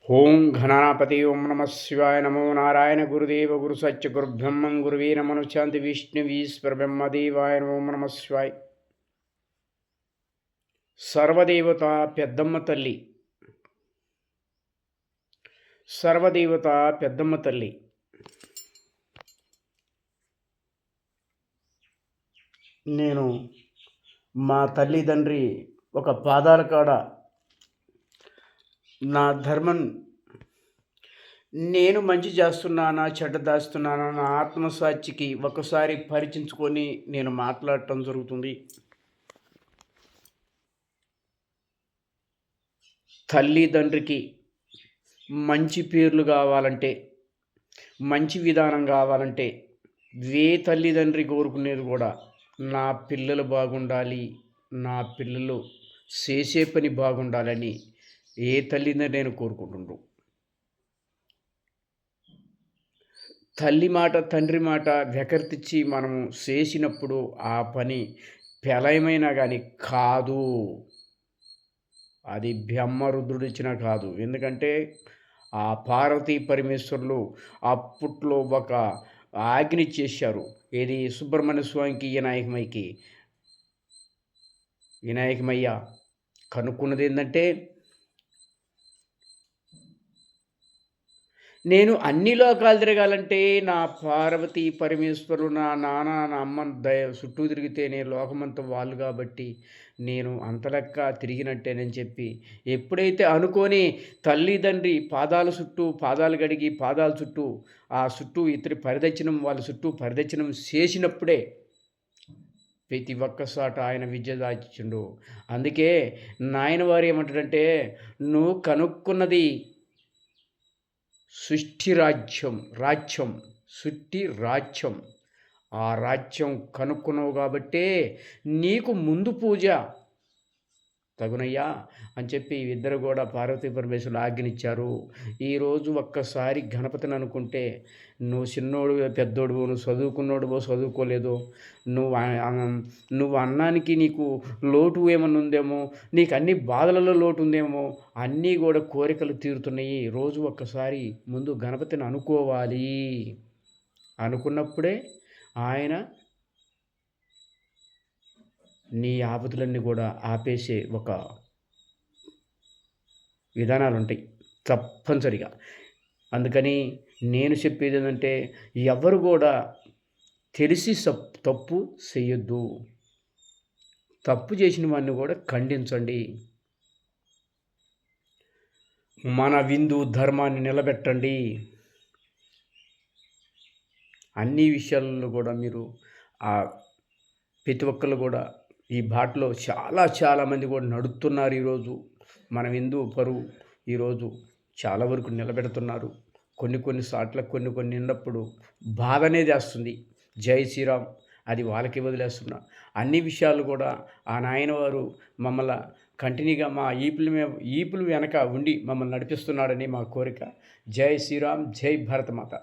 ఓం ఘనాపతి ఓం నమ శివాయ నమో నారాయణ గురుదేవ గురు సత్య గురు బ్రహ్మం గురువీరమనుశాంతి విష్ణువీశ్వర బ్రహ్మదేవాయ ఓం నమ శివాయ. సర్వదేవత పెద్దమ్మ తల్లి, సర్వదేవత పెద్దమ్మ తల్లి. నేను మా తల్లిదండ్రి ఒక పాదాల కాడ నా ధర్మం, నేను మంచి చేస్తున్నానా చెడ్డ దాస్తున్నానా నా ఆత్మసాక్షికి ఒకసారి పరీక్షించుకొని నేను మాట్లాడటం జరుగుతుంది. తల్లిదండ్రికి మంచి పేర్లు కావాలంటే, మంచి విధానం కావాలంటే తల్లిదండ్రి కోరుకునేది కూడా నా పిల్లలు బాగుండాలి, నా పిల్లలు చేసే పని బాగుండాలని తల్లిదండ్రి నేను కోరుకుంటుండ్రు. తల్లి మాట తండ్రి మాట వెకర్తిచ్చి మనము చేసినప్పుడు ఆ పని పెలయమైనా కానీ కాదు, అది బ్రహ్మరుద్రుడిచ్చినా కాదు. ఎందుకంటే ఆ పార్వతీ పరమేశ్వరులు అప్పట్లో ఒక ఆజ్ఞ చేశారు. ఏది సుబ్రహ్మణ్య స్వామికి వినాయకమయ్య కనుక్కున్నది ఏంటంటే, నేను అన్ని లోకాలు తిరగాలంటే నా పార్వతీ పరమేశ్వరులు నా నాన్న నా అమ్మ చుట్టూ తిరిగితే నేను లోకమంతా వాళ్ళు కాబట్టి నేను అంతలెక్క తిరిగినట్టేనని చెప్పి ఎప్పుడైతే అనుకొని తల్లిదండ్రి పాదాల చుట్టూ పాదాలు కడిగి పాదాల చుట్టూ ఆ చుట్టూ ఇతరి పరిదర్శనం వాళ్ళ చుట్టూ పరిదర్శనం చేసినప్పుడే ప్రతి ఒక్కసాట ఆయన విద్య దాచిండు. అందుకే నాయన వారు ఏమంటాడంటే, నువ్వు కనుక్కున్నది సృష్టి రాజ్యం సృష్టి రాజ్యం, ఆ రాజ్యం కనుక్కున్నావు కాబట్టే నీకు ముందు పూజ తగునయ్యా అని చెప్పి ఇద్దరు కూడా పార్వతీ పరమేశ్వరులు ఆజ్ఞనిచ్చారు. ఈరోజు ఒక్కసారి గణపతిని అనుకుంటే, నువ్వు చిన్నోడు పెద్దోడు, నువ్వు చదువుకున్నోడువో చదువుకోలేదో, నువ్వు అన్నానికి నీకు లోటు ఏమన్నా ఉందేమో, నీకు అన్ని బాధలలో లోటు ఉందేమో, అన్నీ కూడా కోరికలు తీరుతున్నాయి. రోజు ఒక్కసారి ముందు గణపతిని అనుకోవాలి. అనుకున్నప్పుడే ఆయన నీ ఆపదలన్నీ కూడా ఆపేసే ఒక విధానాలు ఉంటాయి తప్పనిసరిగా. అందుకని నేను చెప్పేది ఏంటంటే, ఎవరు కూడా తెలిసి తప్పు చేయొద్దు. తప్పు చేసిన వాడిని కూడా ఖండించండి. మన హిందూ ధర్మాన్ని నిలబెట్టండి. అన్ని విషయాలలో కూడా మీరు ప్రతి ఒక్కళ్ళు కూడా ఈ బాటలో చాలామంది కూడా నడుస్తున్నారు. ఈరోజు మన హిందూ పరువు ఈరోజు చాలా వరకు నిలబెడుతున్నారు. కొన్ని సార్లు కొన్ని ఉన్నప్పుడు బాధ అనేది వస్తుంది. జై శ్రీరామ్ అది వాళ్ళకి వదిలేస్తున్నా. అన్ని విషయాలు కూడా ఆ నాయన వారు మమ్మల్ని కంటిన్యూగా మా ఈపుల వెనక ఉండి మమ్మల్ని నడిపిస్తున్నాడని మా కోరిక. జై శ్రీరామ్, జై భారతమాత.